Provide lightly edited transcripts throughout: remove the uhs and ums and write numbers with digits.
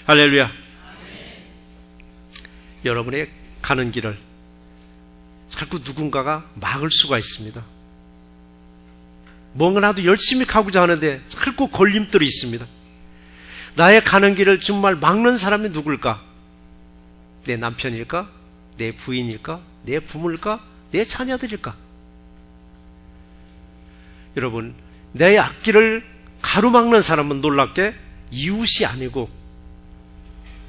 할렐루야. 여러분의 가는 길을 자꾸 누군가가 막을 수가 있습니다. 뭔가라도 열심히 가고자 하는데 자꾸 걸림돌이 있습니다. 나의 가는 길을 정말 막는 사람이 누굴까? 내 남편일까? 내 부인일까? 내 부모일까? 내 자녀들일까? 여러분, 내 앞길을 가로막는 사람은 놀랍게 이웃이 아니고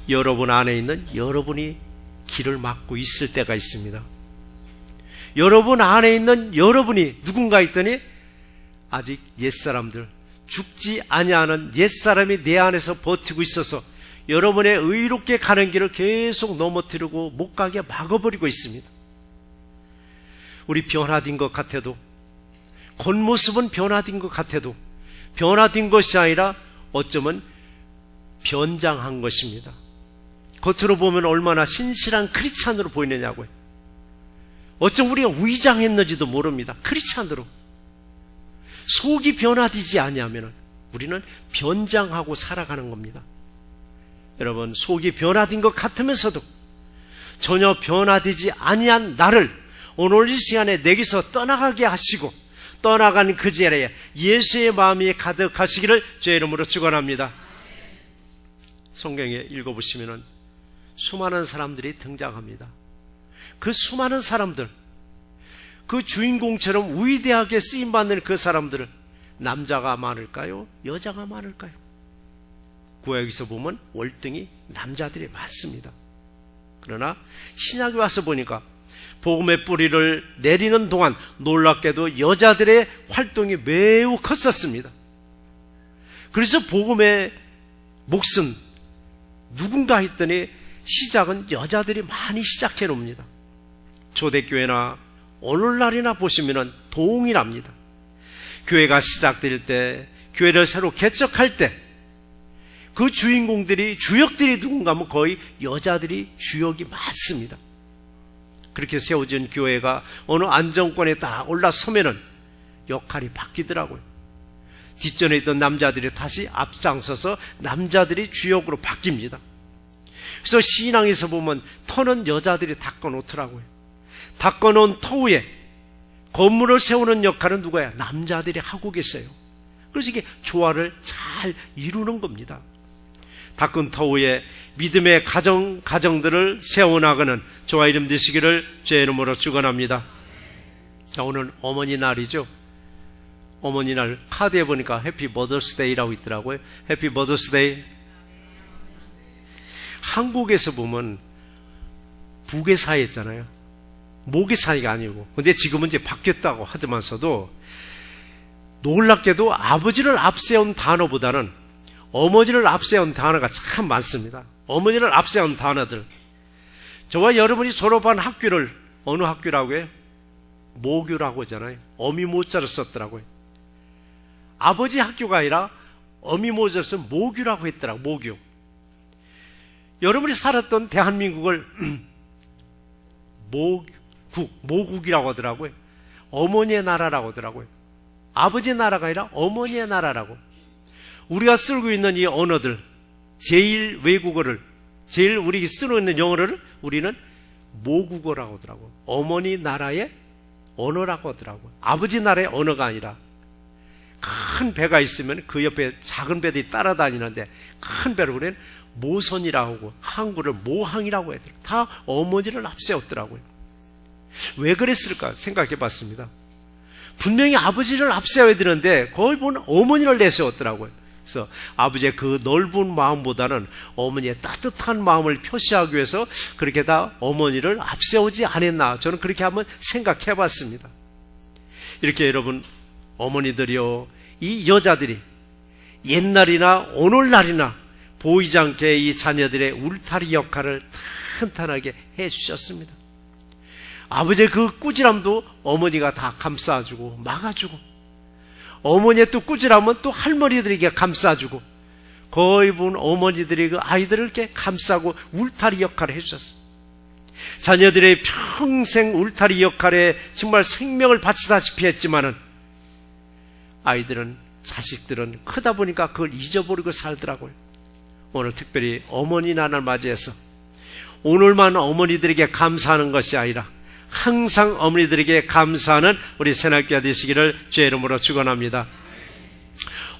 여러분 안에 있는 여러분이 길을 막고 있을 때가 있습니다. 여러분 안에 있는 여러분이 누군가 있더니 아직 옛사람들, 죽지 아니하는 옛사람이 내 안에서 버티고 있어서 여러분의 의롭게 가는 길을 계속 넘어뜨리고 못 가게 막아버리고 있습니다. 우리 변화된 것 같아도, 겉모습은 변화된 것 같아도 변화된 것이 아니라 어쩌면 변장한 것입니다. 겉으로 보면 얼마나 신실한 크리스찬으로 보이느냐고요. 어쩜 우리가 위장했는지도 모릅니다. 크리스찬으로. 속이 변화되지 아니하면 우리는 변장하고 살아가는 겁니다. 여러분, 속이 변화된 것 같으면서도 전혀 변화되지 아니한 나를 오늘 이 시간에 내게서 떠나가게 하시고 떠나간 그 자리에 예수의 마음이 가득하시기를 주의 이름으로 축원합니다. 성경에 읽어보시면 수많은 사람들이 등장합니다. 그 수많은 사람들, 그 주인공처럼 위대하게 쓰임받는 그 사람들을 남자가 많을까요? 여자가 많을까요? 구약에서 보면 월등히 남자들이 많습니다. 그러나 신약에 와서 보니까 복음의 뿌리를 내리는 동안 놀랍게도 여자들의 활동이 매우 컸었습니다. 그래서 복음의 몫은 누군가 했더니 시작은 여자들이 많이 시작해 놓습니다. 초대교회나 오늘날이나 보시면 동일합니다. 교회가 시작될 때, 교회를 새로 개척할 때 그 주인공들이, 주역들이 누군가 하면 거의 여자들이 주역이 많습니다. 그렇게 세워진 교회가 어느 안정권에 딱 올라서면은 역할이 바뀌더라고요. 뒷전에 있던 남자들이 다시 앞장서서 남자들이 주역으로 바뀝니다. 그래서 신앙에서 보면 터는 여자들이 닦아놓더라고요. 닦아놓은 터 위에 건물을 세우는 역할은 누가요? 남자들이 하고 계세요. 그래서 이게 조화를 잘 이루는 겁니다. 닦은 터 위에 믿음의 가정들을 세워나가는 저와 이름 되시기를 제 이름으로 축원합니다. 자, 오늘 어머니 날이죠. 어머니 날 카드에 보니까 해피 머더스데이라고 있더라고요. 해피 머더스데이. 한국에서 보면 부계 사이였잖아요. 모계 사이가 아니고. 근데 지금은 이제 바뀌었다고 하지만서도 놀랍게도 아버지를 앞세운 단어보다는 어머니를 앞세운 단어가 참 많습니다. 어머니를 앞세운 단어들. 저와 여러분이 졸업한 학교를 어느 학교라고 해요? 모교라고 하잖아요. 어미모자를 썼더라고요. 아버지 학교가 아니라 어미모자를 쓴 모교라고 했더라고요. 모교. 여러분이 살았던 대한민국을 모국이라고 하더라고요. 어머니의 나라라고 하더라고요. 아버지의 나라가 아니라 어머니의 나라라고. 우리가 쓰고 있는 이 언어들, 제일 외국어를, 제일 우리 쓰고 있는 영어를 우리는 모국어라고 하더라고요. 어머니 나라의 언어라고 하더라고요. 아버지 나라의 언어가 아니라. 큰 배가 있으면 그 옆에 작은 배들이 따라다니는데 큰 배를 우리는 모선이라고 하고 항구를 모항이라고 해요. 다 어머니를 앞세웠더라고요. 왜 그랬을까 생각해 봤습니다. 분명히 아버지를 앞세워야 되는데 거의 보면 어머니를 내세웠더라고요. 그래서 아버지의 그 넓은 마음보다는 어머니의 따뜻한 마음을 표시하기 위해서 그렇게 다 어머니를 앞세우지 않았나, 저는 그렇게 한번 생각해 봤습니다. 이렇게 여러분, 어머니들이요, 이 여자들이 옛날이나 오늘날이나 보이지 않게 이 자녀들의 울타리 역할을 탄탄하게 해주셨습니다. 아버지의 그 꾸지람도 어머니가 다 감싸주고 막아주고, 어머니의 또 꾸지람은 또 할머니들에게 감싸주고, 거의 본 어머니들이 그 아이들을 이렇게 감싸고 울타리 역할을 해주셨어요. 자녀들의 평생 울타리 역할에 정말 생명을 바치다시피 했지만은 아이들은, 자식들은 크다 보니까 그걸 잊어버리고 살더라고요. 오늘 특별히 어머니 날을 맞이해서 오늘만 어머니들에게 감사하는 것이 아니라 항상 어머니들에게 감사하는 우리 새날교회 되시기를 주의 이름으로 축원합니다.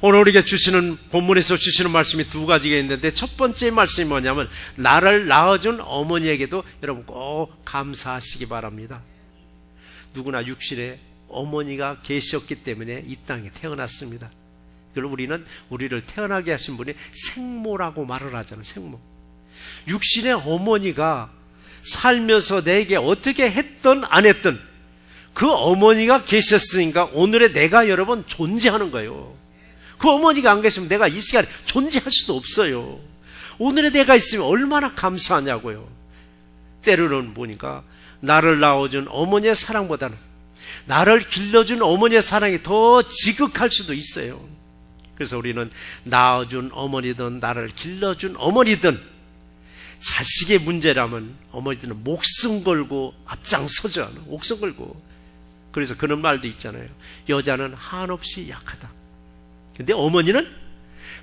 오늘 우리에게 주시는 본문에서 주시는 말씀이 두 가지가 있는데 첫 번째 말씀이 뭐냐면 나를 낳아준 어머니에게도 여러분 꼭 감사하시기 바랍니다. 누구나 육신에 어머니가 계셨기 때문에 이 땅에 태어났습니다. 그리고 우리는 우리를 태어나게 하신 분이 생모라고 말을 하잖아요. 생모. 육신의 어머니가 살면서 내게 어떻게 했든 안 했든 그 어머니가 계셨으니까 오늘의 내가 여러분 존재하는 거예요. 그 어머니가 안 계시면 내가 이 시간에 존재할 수도 없어요. 오늘의 내가 있으면 얼마나 감사하냐고요. 때로는 보니까 나를 낳아준 어머니의 사랑보다는 나를 길러준 어머니의 사랑이 더 지극할 수도 있어요. 그래서 우리는 낳아준 어머니든 나를 길러준 어머니든 자식의 문제라면 어머니들은 목숨 걸고 앞장서죠. 목숨 걸고. 그래서 그런 말도 있잖아요. 여자는 한없이 약하다. 근데 어머니는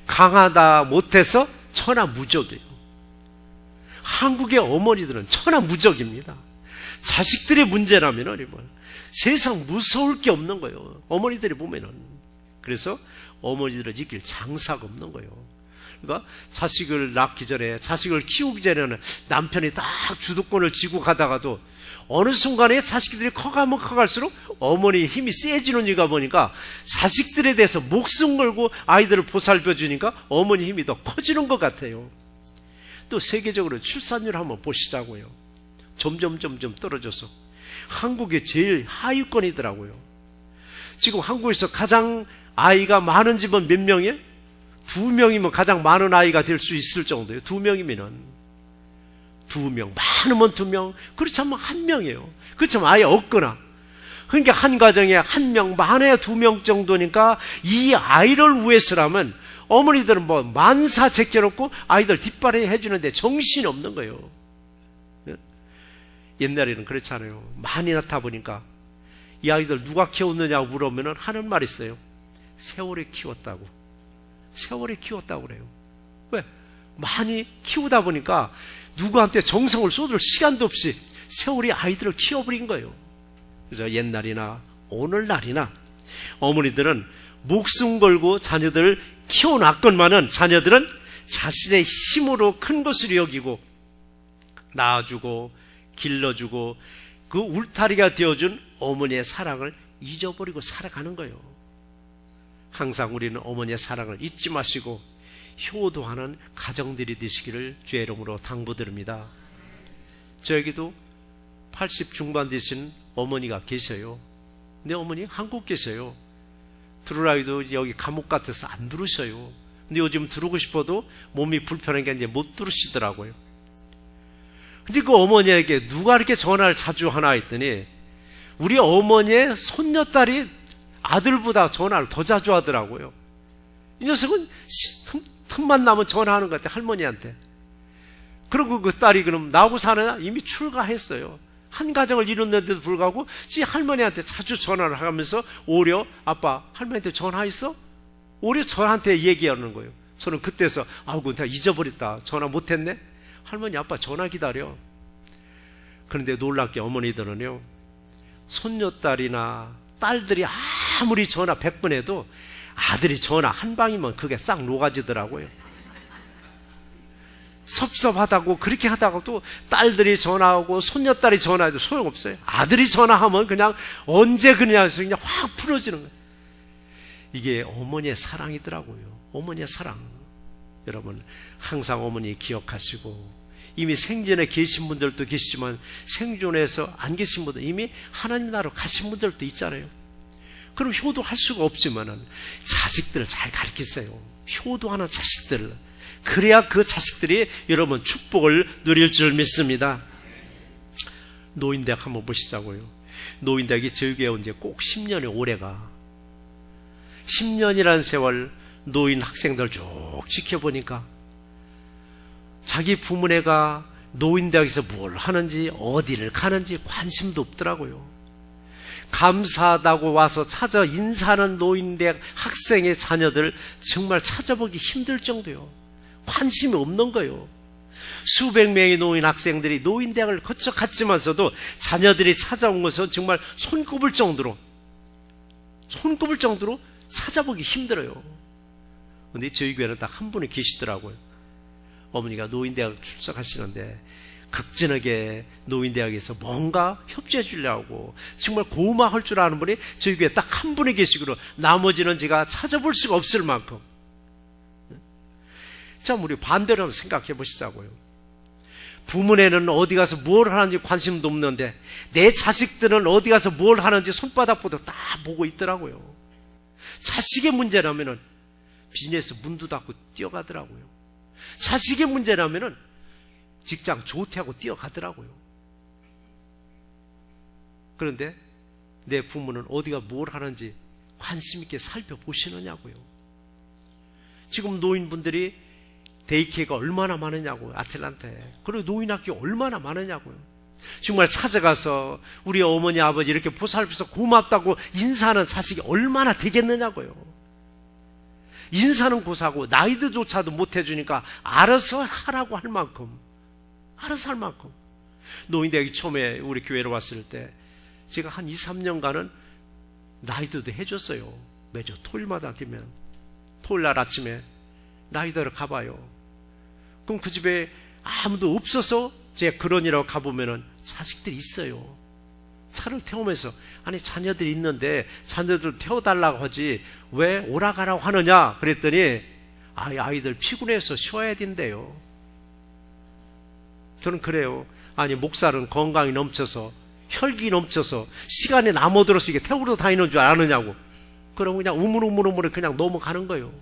강하다 못해서 천하무적이에요. 한국의 어머니들은 천하무적입니다. 자식들의 문제라면 세상 무서울 게 없는 거예요. 어머니들이 보면은. 그래서 어머니들은 이길 장사가 없는 거예요. 그러니까 자식을 낳기 전에, 자식을 키우기 전에는 남편이 딱 주도권을 쥐고 가다가도 어느 순간에 자식들이 커가면 커갈수록 어머니의 힘이 세지는 이유가 보니까 자식들에 대해서 목숨 걸고 아이들을 보살펴 주니까 어머니 힘이 더 커지는 것 같아요. 또 세계적으로 출산율 한번 보시자고요. 점점 떨어져서 한국이 제일 하위권이더라고요. 지금 한국에서 가장 아이가 많은 집은 몇 명이에요? 2명이면 가장 많은 아이가 될 수 있을 정도예요. 2명이면은 2명, 많으면 2명, 그렇지 않으면 1명이에요. 그렇지 않으면 아예 없거나. 그러니까 한 가정에 1명, 많아야 2명 정도니까 이 아이를 위해서라면 어머니들은 뭐 만사 제껴놓고 아이들 뒷바라지 해주는데 정신이 없는 거예요. 옛날에는 그렇잖아요. 많이 낳다 보니까 이 아이들 누가 키웠느냐고 물어보면 하는 말이 있어요. 세월이 키웠다고. 세월이 키웠다고 그래요. 왜? 많이 키우다 보니까 누구한테 정성을 쏟을 시간도 없이 세월이 아이들을 키워버린 거예요. 그래서 옛날이나 오늘날이나 어머니들은 목숨 걸고 자녀들을 키워놨건만은 자녀들은 자신의 힘으로 큰 것을 여기고 낳아주고 길러주고 그 울타리가 되어준 어머니의 사랑을 잊어버리고 살아가는 거예요. 항상 우리는 어머니의 사랑을 잊지 마시고 효도하는 가정들이 되시기를 주의 이름으로 당부드립니다. 저에게도 80 중반 되신 어머니가 계셔요. 근데 어머니 한국 계셔요. 들으라기도 여기 감옥 같아서 안 들으셔요. 근데 요즘 들으고 싶어도 몸이 불편하니까 이제 못 들으시더라고요. 근데 그 어머니에게 누가 이렇게 전화를 자주 하나 했더니 우리 어머니의 손녀딸이 아들보다 전화를 더 자주 하더라고요. 이 녀석은 틈만 나면 전화하는 것 같아, 할머니한테. 그리고 그 딸이 그럼 나하고 사느냐? 이미 출가했어요. 한 가정을 이뤘는데도 불구하고 지 할머니한테 자주 전화를 하면서 오히려 아빠 할머니한테 전화했어? 오히려 저한테 얘기하는 거예요. 저는 그때서 아이고 내가 잊어버렸다. 전화 못했네. 할머니 아빠 전화 기다려. 그런데 놀랍게 어머니들은요, 손녀딸이나 딸들이 아무리 전화 100번 해도 아들이 전화 한 방이면 그게 싹 녹아지더라고요. 섭섭하다고 그렇게 하다가도 딸들이 전화하고 손녀딸이 전화해도 소용없어요. 아들이 전화하면 그냥 언제 그러냐서 그냥 확 풀어지는 거예요. 이게 어머니의 사랑이더라고요. 어머니의 사랑. 여러분 항상 어머니 기억하시고, 이미 생전에 계신 분들도 계시지만 생존에서 안 계신 분들, 이미 하나님 나라로 가신 분들도 있잖아요. 그럼 효도할 수가 없지만은 자식들을 잘 가르치세요. 효도하는 자식들. 그래야 그 자식들이 여러분 축복을 누릴 줄 믿습니다. 노인대학 한번 보시자고요. 노인대학이 저희교회 온 지 꼭 10년이 오래가. 10년이라는 세월 노인 학생들 쭉 지켜보니까 자기 부모네가 노인대학에서 뭘 하는지 어디를 가는지 관심도 없더라고요. 감사하다고 와서 찾아 인사하는 노인대학 학생의 자녀들 정말 찾아보기 힘들 정도요. 관심이 없는 거예요. 수백 명의 노인 학생들이 노인대학을 거쳐 갔지만서도 자녀들이 찾아온 것은 정말 손꼽을 정도로 찾아보기 힘들어요. 근데 저희 교회는 딱 한 분이 계시더라고요. 어머니가 노인대학을 출석하시는데 극진하게 노인대학에서 뭔가 협조해 주려고 정말 고마할 줄 아는 분이 저희 교회에 딱 한 분이 계시고로 나머지는 제가 찾아볼 수가 없을 만큼. 자, 우리 반대로 한번 생각해 보시자고요. 부모네는 어디 가서 뭘 하는지 관심도 없는데 내 자식들은 어디 가서 뭘 하는지 손바닥보다 다 보고 있더라고요. 자식의 문제라면은 비즈니스 문도 닫고 뛰어가더라고요. 자식의 문제라면은 직장 조퇴하고 뛰어가더라고요. 그런데 내 부모는 어디가 뭘 하는지 관심 있게 살펴보시느냐고요. 지금 노인분들이 데이케어가 얼마나 많으냐고요. 아틀란타에. 그리고 노인학교 얼마나 많으냐고요. 정말 찾아가서 우리 어머니 아버지 이렇게 보살펴서 고맙다고 인사하는 자식이 얼마나 되겠느냐고요. 인사는 고사고 나이드조차도 못해주니까 알아서 하라고 할 만큼, 노인대학이 처음에 우리 교회로 왔을 때 제가 한 2, 3년간은 나이드도 해줬어요. 매주 토요일마다 되면 토요일날 아침에 나이드를 가봐요. 그럼 그 집에 아무도 없어서 제가 그러니라고 가보면은 자식들이 있어요. 차를 태우면서 아니 자녀들이 있는데 자녀들 태워달라고 하지 왜 오라가라고 하느냐 그랬더니 아이들 피곤해서 쉬어야 된대요. 저는 그래요. 아니 목살은 건강이 넘쳐서 혈기 넘쳐서 시간이 남아들어서 이게 태우러 다니는 줄 아느냐고. 그럼 그냥 우물우물우물 그냥 넘어가는 거예요.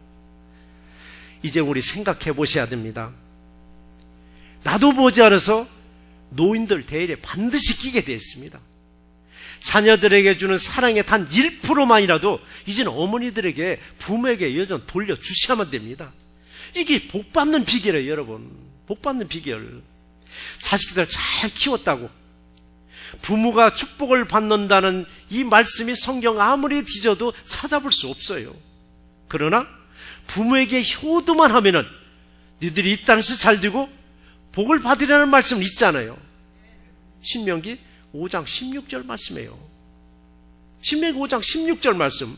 이제 우리 생각해 보셔야 됩니다. 나도 머지않아서 노인들 대일에 반드시 끼게 되어 있습니다. 자녀들에게 주는 사랑의 단 1%만이라도 이제는 어머니들에게 부모에게 여전 돌려주셔야만 됩니다. 이게 복받는 비결이에요, 여러분. 복받는 비결. 자식들 잘 키웠다고 부모가 축복을 받는다는 이 말씀이 성경 아무리 뒤져도 찾아볼 수 없어요. 그러나 부모에게 효도만 하면은 너희들이 이 땅에서 잘 되고 복을 받으라는 말씀 있잖아요. 신명기 5장 16절 말씀이에요. 신명기 5장 16절 말씀.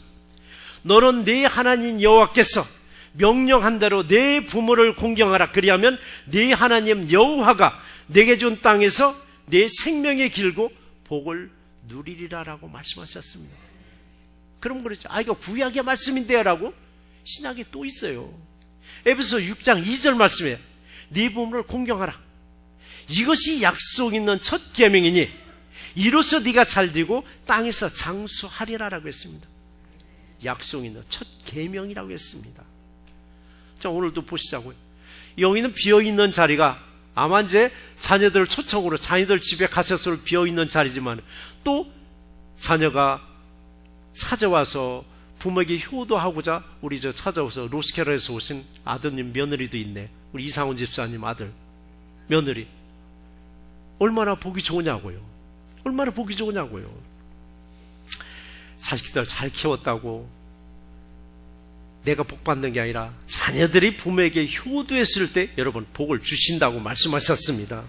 너는 네 하나님 여호와께서 명령한 대로 네 부모를 공경하라. 그리하면 네 하나님 여호와가 내게 준 땅에서 네 생명이 길고 복을 누리리라라고 말씀하셨습니다. 그럼 그렇죠. 이거 구약의 말씀인데요 라고 신약에 또 있어요. 에베소 6장 2절 말씀에 네 부모를 공경하라. 이것이 약속 있는 첫 계명이니 이로써 네가 잘되고 땅에서 장수하리라라고 했습니다. 약속 있는 첫 계명이라고 했습니다. 자, 오늘도 보시자고요. 여기는 비어있는 자리가 아마 이제 자녀들 초청으로 자녀들 집에 가셔서 비어있는 자리지만 또 자녀가 찾아와서 부모에게 효도하고자 우리 찾아와서 로스캐러에서 오신 아드님 며느리도 있네. 우리 이상훈 집사님 아들 며느리 얼마나 보기 좋으냐고요. 얼마나 보기 좋으냐고요. 자식들 잘 키웠다고 내가 복 받는 게 아니라 자녀들이 부모에게 효도했을 때 여러분 복을 주신다고 말씀하셨습니다.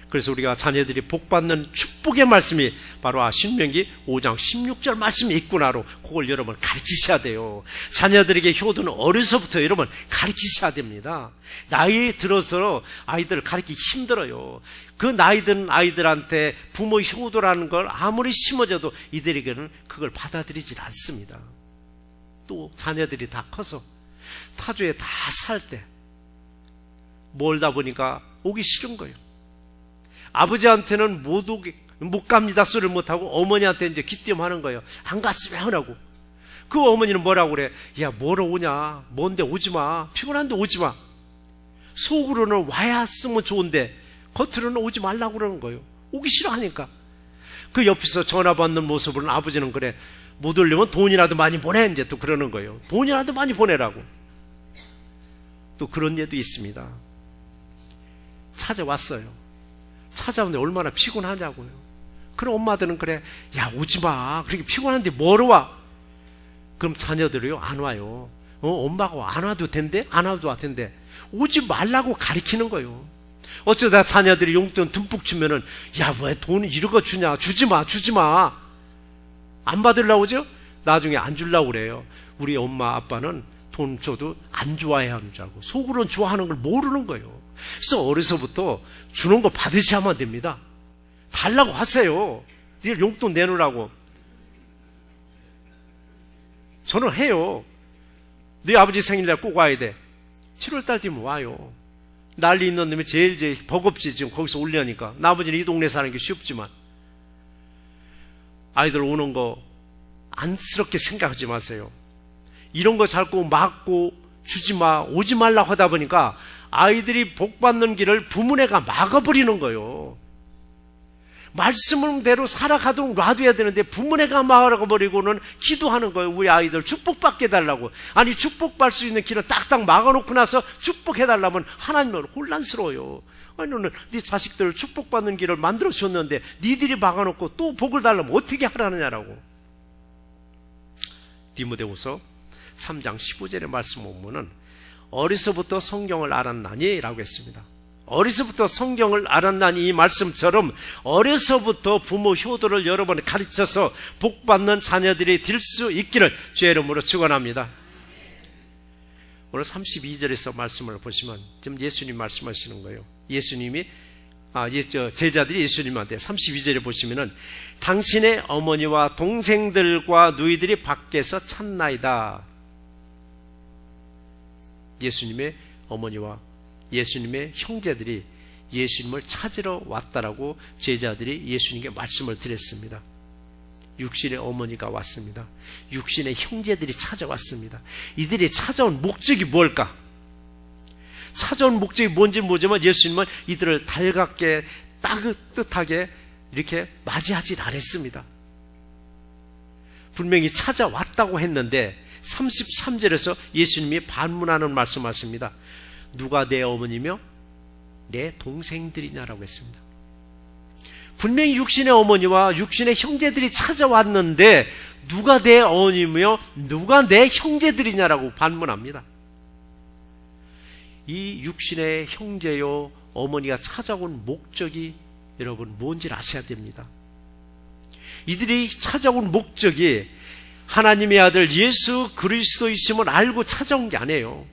그래서 우리가 자녀들이 복 받는 축복의 말씀이 바로 신명기 5장 16절 말씀이 있구나로 그걸 여러분 가르치셔야 돼요. 자녀들에게 효도는 어려서부터 여러분 가르치셔야 됩니다. 나이 들어서 아이들을 가르치기 힘들어요. 그 나이 든 아이들한테 부모 효도라는 걸 아무리 심어져도 이들에게는 그걸 받아들이질 않습니다. 또 자녀들이 다 커서 타주에 다 살 때 멀다 보니까 오기 싫은 거예요. 아버지한테는 못 갑니다 소리를 못하고 어머니한테 이제 기띠엄하는 거예요. 안 갔으면 하라고. 그 어머니는 뭐라고 그래? 야, 뭐로 오냐? 먼데 오지 마. 피곤한데 오지 마. 속으로는 와야 쓰면 좋은데 겉으로는 오지 말라고 그러는 거예요. 오기 싫어하니까. 그 옆에서 전화 받는 모습으로는 아버지는 그래. 못 오려면 돈이라도 많이 보내. 이제 또 그러는 거예요. 돈이라도 많이 보내라고. 또 그런 예도 있습니다. 찾아왔어요. 찾아오는데 얼마나 피곤하냐고요. 그럼 엄마들은 그래. 야, 오지 마. 그렇게 피곤한데 뭐로 와? 그럼 자녀들이요 안 와요. 엄마가 안 와도 된대? 안 와도 와 된대. 오지 말라고 가리키는 거예요. 어쩌다 자녀들이 용돈 듬뿍 주면은, 야, 왜 돈 이런 거 주냐? 주지 마, 주지 마. 안 받으려고 그러죠? 나중에 안 주려고 그래요. 우리 엄마, 아빠는 돈 줘도 안 좋아해 하는 줄 알고, 속으로는 좋아하는 걸 모르는 거예요. 그래서 어려서부터 주는 거 받으셔야만 됩니다. 달라고 하세요. 니들 용돈 내놓으라고. 저는 해요. 네 아버지 생일날 꼭 와야 돼. 7월달 되면 와요. 난리 있는 놈이 제일 버겁지. 지금 거기서 올려니까. 나 아버지는 이 동네 사는 게 쉽지만, 아이들 오는 거 안쓰럽게 생각하지 마세요. 이런 거 자꾸 막고 주지 마, 오지 말라고 하다 보니까 아이들이 복 받는 길을 부모네가 막아버리는 거예요. 말씀대로 살아가도록 놔둬야 되는데 부모네가 막아버리고는 기도하는 거예요. 우리 아이들 축복받게 해달라고. 아니, 축복받을 수 있는 길을 딱딱 막아놓고 나서 축복해달라면 하나님은 혼란스러워요. 아니, 너는 네 자식들 축복받는 길을 만들어줬는데 니들이 막아놓고 또 복을 달라면 어떻게 하라느냐라고. 디모데후서 3장 15절의 말씀 보면은 어리서부터 성경을 알았나니 라고 했습니다. 어리서부터 성경을 알았나니, 이 말씀처럼 어려서부터 부모 효도를 여러 번 가르쳐서 복받는 자녀들이 될 수 있기를 주의 이름으로 축원합니다. 오늘 32절에서 말씀을 보시면 지금 예수님 말씀하시는 거예요. 예수님이 제자들이 예수님한테 32절에 보시면은 당신의 어머니와 동생들과 누이들이 밖에서 찾나이다. 예수님의 어머니와 예수님의 형제들이 예수님을 찾으러 왔다라고 제자들이 예수님께 말씀을 드렸습니다. 육신의 어머니가 왔습니다. 육신의 형제들이 찾아왔습니다. 이들이 찾아온 목적이 뭘까? 찾아온 목적이 뭔지 모르지만 예수님은 이들을 달갑게 따뜻하게 이렇게 맞이하지 않았습니다. 분명히 찾아왔다고 했는데 33절에서 예수님이 반문하는 말씀하십니다. 누가 내 어머니며 내 동생들이냐라고 했습니다. 분명히 육신의 어머니와 육신의 형제들이 찾아왔는데 누가 내 어머니며 누가 내 형제들이냐라고 반문합니다. 이 육신의 형제요 어머니가 찾아온 목적이 여러분 뭔지를 아셔야 됩니다. 이들이 찾아온 목적이 하나님의 아들 예수 그리스도이심을 알고 찾아온 게 아니에요.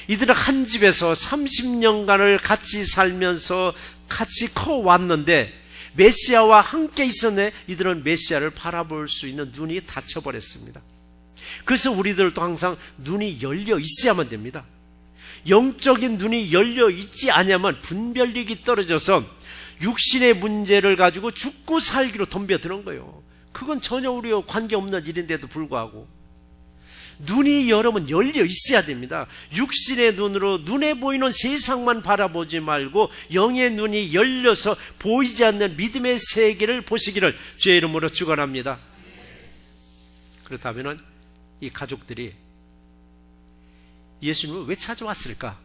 이들은 한 집에서 30년간을 같이 살면서 같이 커왔는데 메시아와 함께 있었네. 이들은 메시아를 바라볼 수 있는 눈이 닫혀버렸습니다. 그래서 우리들도 항상 눈이 열려 있어야만 됩니다. 영적인 눈이 열려 있지 않으면 분별력이 떨어져서 육신의 문제를 가지고 죽고 살기로 덤벼드는 거예요. 그건 전혀 우리와 관계없는 일인데도 불구하고 눈이 여러분 열려 있어야 됩니다. 육신의 눈으로 눈에 보이는 세상만 바라보지 말고 영의 눈이 열려서 보이지 않는 믿음의 세계를 보시기를 주의 이름으로 축원합니다. 그렇다면 이 가족들이 예수님을 왜 찾아왔을까?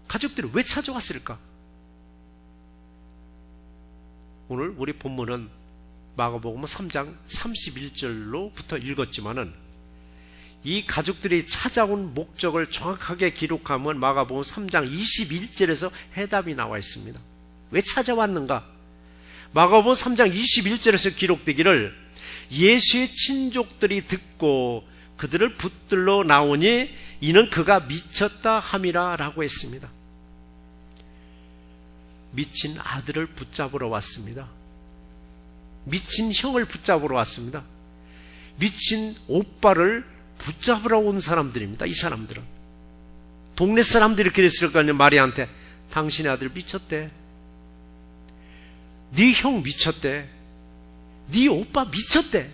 가족들이 왜 찾아왔을까? 오늘 우리 본문은 마가복음 3장 31절로부터 읽었지만은 이 가족들이 찾아온 목적을 정확하게 기록하면 마가복음 3장 21절에서 해답이 나와 있습니다. 왜 찾아왔는가? 마가복음 3장 21절에서 기록되기를 예수의 친족들이 듣고 그들을 붙들러 나오니 이는 그가 미쳤다 함이라 라고 했습니다. 미친 아들을 붙잡으러 왔습니다. 미친 형을 붙잡으러 왔습니다. 미친 오빠를 붙잡으러 온 사람들입니다. 이 사람들은 동네 사람들이 그랬을 거 아니에요. 마리아한테 당신의 아들 미쳤대, 네 형 미쳤대, 네 오빠 미쳤대.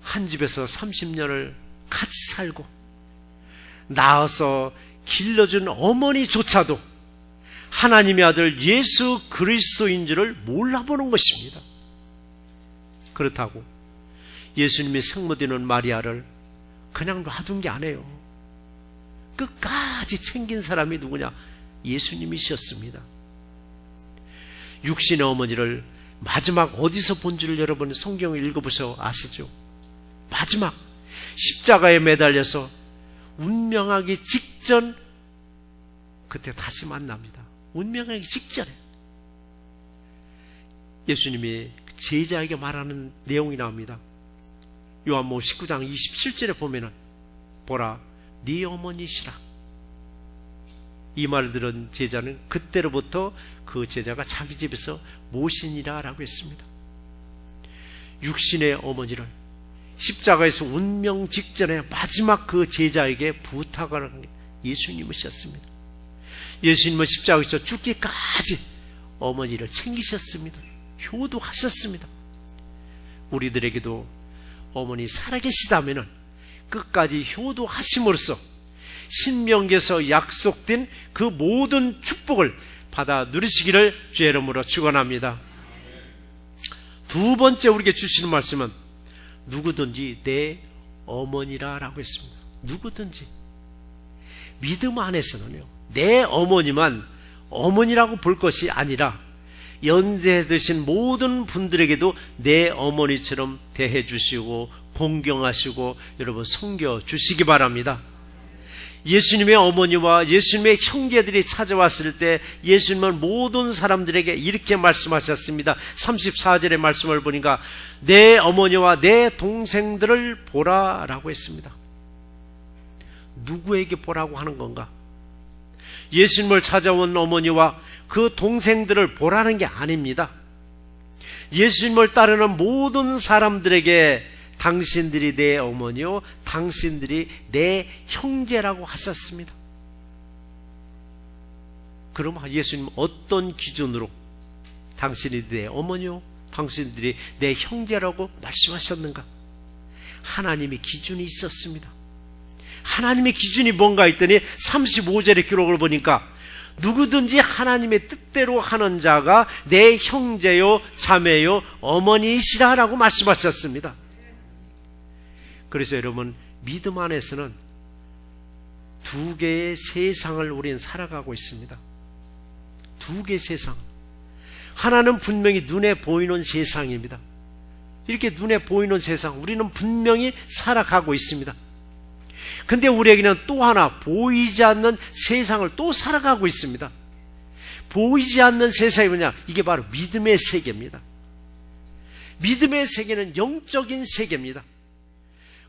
한 집에서 30년을 같이 살고 낳아서 길러준 어머니조차도 하나님의 아들 예수 그리스도인 줄을 몰라보는 것입니다. 그렇다고 예수님이 생모되는 마리아를 그냥 놔둔 게 아니에요. 끝까지 챙긴 사람이 누구냐? 예수님이셨습니다. 육신의 어머니를 마지막 어디서 본 줄 여러분 성경을 읽어보셔 아시죠? 마지막 십자가에 매달려서 운명하기 직전, 그때 다시 만납니다. 운명하기 직전에 예수님이 제자에게 말하는 내용이 나옵니다. 요한복음 19장 27절에 보면은 보라 네 어머니시라. 이 말을 들은 제자는 그때로부터 그 제자가 자기 집에서 모시니라 라고 했습니다. 육신의 어머니를 십자가에서 운명 직전에 마지막 그 제자에게 부탁을 한 게 예수님이셨습니다. 예수님은 십자가에서 죽기까지 어머니를 챙기셨습니다. 효도하셨습니다. 우리들에게도 어머니 살아계시다면 끝까지 효도하심으로써 신명기에서 약속된 그 모든 축복을 받아 누리시기를 주의 이름으로 축원합니다. 두 번째 우리에게 주시는 말씀은 누구든지 내 어머니라 라고 했습니다. 누구든지. 믿음 안에서는요, 내 어머니만 어머니라고 볼 것이 아니라 연세 드신 모든 분들에게도 내 어머니처럼 대해 주시고 공경하시고 여러분 섬겨 주시기 바랍니다. 예수님의 어머니와 예수님의 형제들이 찾아왔을 때 예수님은 모든 사람들에게 이렇게 말씀하셨습니다. 34절의 말씀을 보니까 내 어머니와 내 동생들을 보라 라고 했습니다. 누구에게 보라고 하는 건가? 예수님을 찾아온 어머니와 그 동생들을 보라는 게 아닙니다. 예수님을 따르는 모든 사람들에게 당신들이 내 어머니요, 당신들이 내 형제라고 하셨습니다. 그럼 예수님 어떤 기준으로 당신이 내 어머니요, 당신들이 내 형제라고 말씀하셨는가? 하나님의 기준이 있었습니다. 하나님의 기준이 뭔가 했더니 35절의 기록을 보니까 누구든지 하나님의 뜻대로 하는 자가 내 형제요, 자매요, 어머니이시라라고 말씀하셨습니다. 그래서 여러분, 믿음 안에서는 두 개의 세상을 우리는 살아가고 있습니다. 두 개의 세상. 하나는 분명히 눈에 보이는 세상입니다. 이렇게 눈에 보이는 세상, 우리는 분명히 살아가고 있습니다. 근데 우리에게는 또 하나 보이지 않는 세상을 또 살아가고 있습니다. 보이지 않는 세상이 뭐냐? 이게 바로 믿음의 세계입니다. 믿음의 세계는 영적인 세계입니다.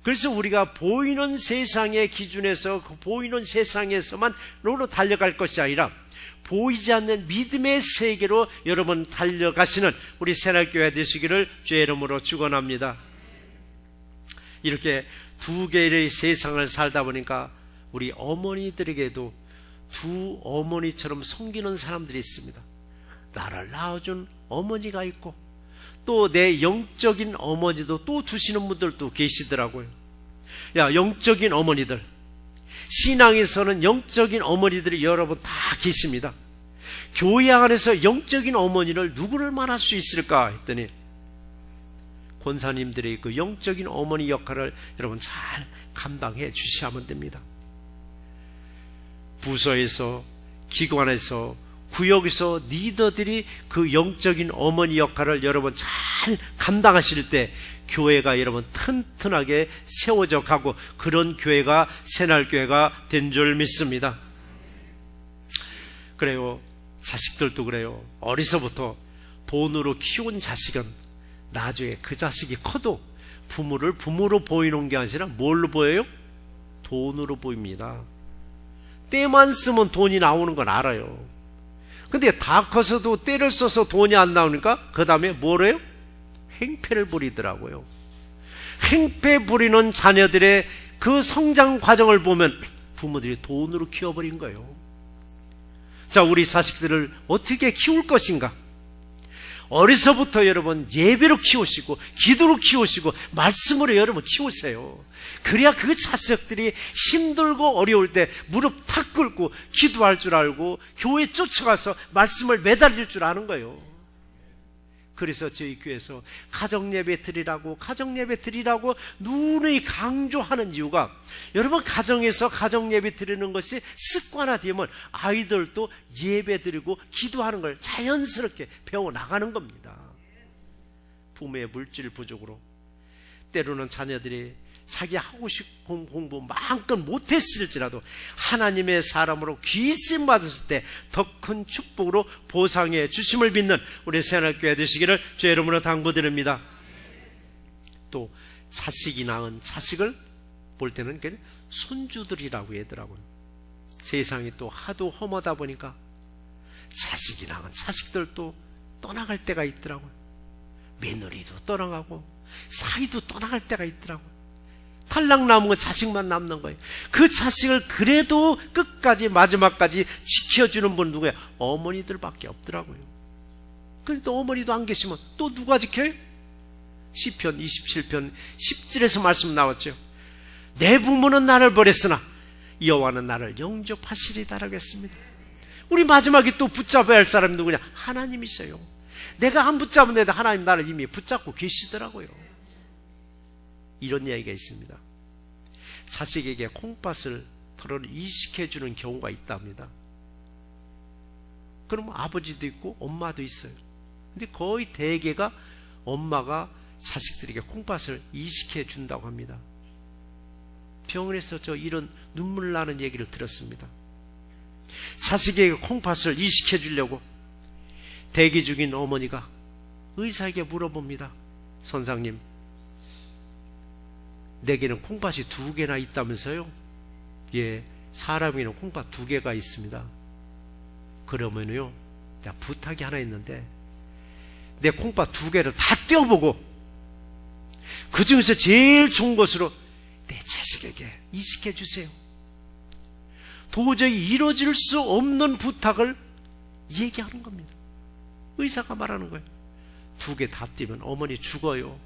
그래서 우리가 보이는 세상의 기준에서 그 보이는 세상에서만 달려갈 것이 아니라 보이지 않는 믿음의 세계로 여러분 달려가시는 우리 새날교회 되시기를 주의 이름으로 축원합니다. 이렇게 두 개의 세상을 살다 보니까 우리 어머니들에게도 두 어머니처럼 섬기는 사람들이 있습니다. 나를 낳아준 어머니가 있고 또 내 영적인 어머니도 또 두시는 분들도 계시더라고요. 영적인 어머니들, 신앙에서는 영적인 어머니들이 여러분 다 계십니다. 교회 안에서 영적인 어머니를 누구를 말할 수 있을까 했더니 권사님들의 그 영적인 어머니 역할을 여러분 잘 감당해 주셔야만 됩니다. 부서에서, 기관에서, 구역에서 리더들이 그 영적인 어머니 역할을 여러분 잘 감당하실 때 교회가 여러분 튼튼하게 세워져 가고 그런 교회가 새날교회가 된 줄 믿습니다. 그래요. 자식들도 그래요. 어려서부터 돈으로 키운 자식은 나중에 그 자식이 커도 부모를 부모로 보이는 게 아니라 뭘로 보여요? 돈으로 보입니다. 때만 쓰면 돈이 나오는 건 알아요. 근데 다 커서도 때를 써서 돈이 안 나오니까 그 다음에 뭐래요? 행패를 부리더라고요. 행패 부리는 자녀들의 그 성장 과정을 보면 부모들이 돈으로 키워버린 거예요. 자, 우리 자식들을 어떻게 키울 것인가? 어려서부터 여러분 예배로 키우시고 기도로 키우시고 말씀으로 여러분 키우세요. 그래야 그 자식들이 힘들고 어려울 때 무릎 탁 꿇고 기도할 줄 알고 교회 쫓아가서 말씀을 매달릴 줄 아는 거예요. 그래서 저희 교회에서 가정예배 드리라고 누누이 강조하는 이유가 여러분 가정에서 가정예배 드리는 것이 습관화되면 아이들도 예배 드리고 기도하는 걸 자연스럽게 배워나가는 겁니다. 부모의 물질 부족으로 때로는 자녀들이 자기 하고 싶은 공부 마음껏 못했을지라도 하나님의 사람으로 귀씀 받았을 때 더 큰 축복으로 보상해 주심을 믿는 우리 새하늘교회 되시기를 주의 이름으로 당부드립니다. 또 자식이 낳은 자식을 볼 때는 손주들이라고 하더라고요. 세상이 또 하도 험하다 보니까 자식이 낳은 자식들도 떠나갈 때가 있더라고요. 며느리도 떠나가고 사위도 떠나갈 때가 있더라고요. 탈락 남은 건 자식만 남는 거예요. 그 자식을 그래도 끝까지 마지막까지 지켜주는 분 누구예요? 어머니들밖에 없더라고요. 그런데 어머니도 안 계시면 또 누가 지켜요? 시편 27편 10절에서 말씀 나왔죠. 내 부모는 나를 버렸으나 여호와는 나를 영접하시리다라고 했습니다. 우리 마지막에 또 붙잡아야 할 사람이 누구냐? 하나님이세요. 내가 안 붙잡은데도 하나님 나를 이미 붙잡고 계시더라고요. 이런 이야기가 있습니다. 자식에게 콩팥을 털어 이식해주는 경우가 있답니다. 그러면 아버지도 있고 엄마도 있어요. 근데 거의 대개가 엄마가 자식들에게 콩팥을 이식해준다고 합니다. 병원에서 저 이런 눈물 나는 얘기를 들었습니다. 자식에게 콩팥을 이식해주려고 대기 중인 어머니가 의사에게 물어봅니다. 선생님, 내게는 콩팥이 2개나 있다면서요? 예, 사람에는 콩팥 2개가 있습니다. 그러면요, 내가 부탁이 하나 있는데 내 콩팥 2개를 다 떼어보고 그 중에서 제일 좋은 것으로 내 자식에게 이식해 주세요. 도저히 이루어질 수 없는 부탁을 얘기하는 겁니다. 의사가 말하는 거예요. 2개 다 떼면 어머니 죽어요.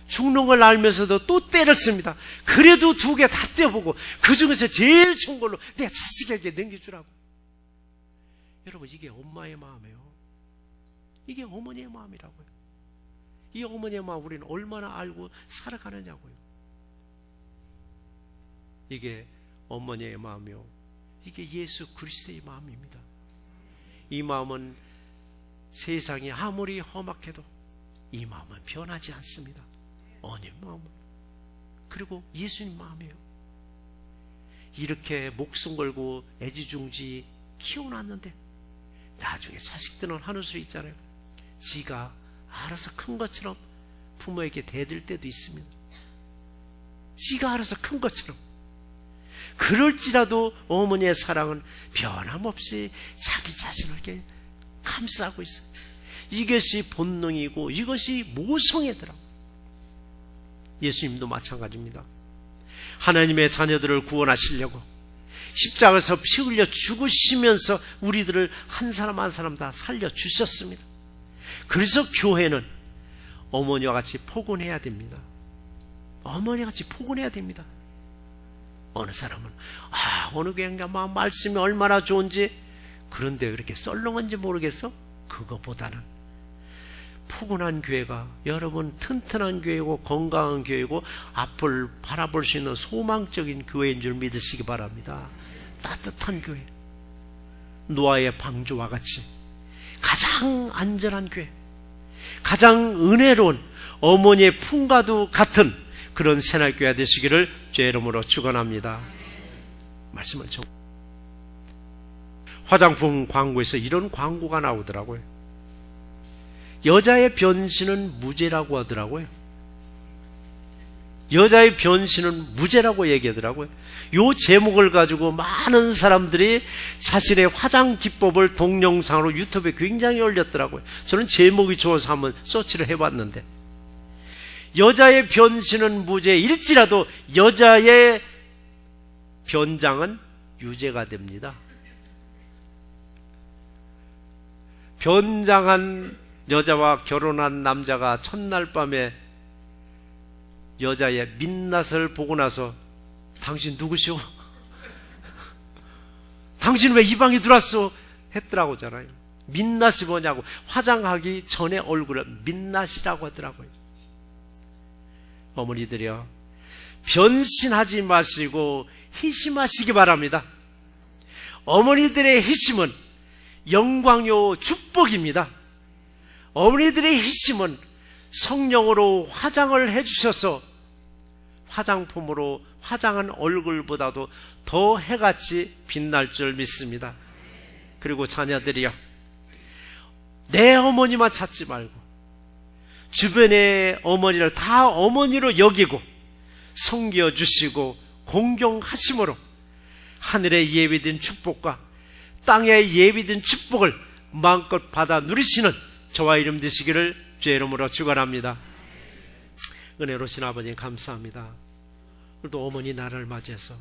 죽는 걸 알면서도 또 때렸습니다. 그래도 2개 다 떼어보고 그 중에서 제일 좋은 걸로 내 자식에게 넘겨주라고. 여러분, 이게 엄마의 마음이에요. 이게 어머니의 마음이라고요. 이 어머니의 마음 우리는 얼마나 알고 살아가느냐고요. 이게 어머니의 마음이요, 이게 예수 그리스도의 마음입니다. 이 마음은 세상이 아무리 험악해도 이 마음은 변하지 않습니다. 어머니의 마음은, 그리고 예수님 마음이에요. 이렇게 목숨 걸고 애지중지 키워놨는데 나중에 자식들은 하는 소리 있잖아요. 지가 알아서 큰 것처럼 부모에게 대들 때도 있습니다. 지가 알아서 큰 것처럼. 그럴지라도 어머니의 사랑은 변함없이 자기 자신을 이렇게 감싸고 있어요. 이것이 본능이고 이것이 모성애더라고요. 예수님도 마찬가지입니다. 하나님의 자녀들을 구원하시려고 십자가에서 피 흘려 죽으시면서 우리들을 한 사람 한 사람 다 살려주셨습니다. 그래서 교회는 어머니와 같이 포근해야 됩니다. 어머니와 같이 포근해야 됩니다. 어느 사람은 어느 교회인가 말씀이 얼마나 좋은지, 그런데 왜 이렇게 썰렁한지 모르겠어? 그거보다는 포근한 교회가 여러분 튼튼한 교회고 건강한 교회고 앞을 바라볼 수 있는 소망적인 교회인 줄 믿으시기 바랍니다. 따뜻한 교회, 노아의 방주와 같이 가장 안전한 교회, 가장 은혜로운 어머니의 품과도 같은 그런 새날교회 되시기를 주의 이름으로 축원합니다. 말씀을 좀. 화장품 광고에서 이런 광고가 나오더라고요. 여자의 변신은 무죄라고 하더라고요. 여자의 변신은 무죄라고 얘기하더라고요. 이 제목을 가지고 많은 사람들이 자신의 화장 기법을 동영상으로 유튜브에 굉장히 올렸더라고요. 저는 제목이 좋아서 한번 서치를 해봤는데, 여자의 변신은 무죄일지라도 여자의 변장은 유죄가 됩니다. 변장한 여자와 결혼한 남자가 첫날 밤에 여자의 민낯을 보고 나서 당신 누구시오? 당신 왜 이 방에 들어왔어? 했더라고잖아요. 민낯이 뭐냐고, 화장하기 전에 얼굴을 민낯이라고 하더라고요. 어머니들이요, 변신하지 마시고 희심하시기 바랍니다. 어머니들의 희심은 영광요 축복입니다. 어머니들의 희심은 성령으로 화장을 해주셔서 화장품으로 화장한 얼굴보다도 더 해같이 빛날 줄 믿습니다. 그리고 자녀들이여, 내 어머니만 찾지 말고 주변의 어머니를 다 어머니로 여기고 섬겨주시고 공경하심으로 하늘에 예비된 축복과 땅에 예비된 축복을 마음껏 받아 누리시는 저와 이름 되시기를 주의 이름으로 축원합니다. 은혜로우신 아버님 감사합니다. 오늘도 어머니 날을 맞이해서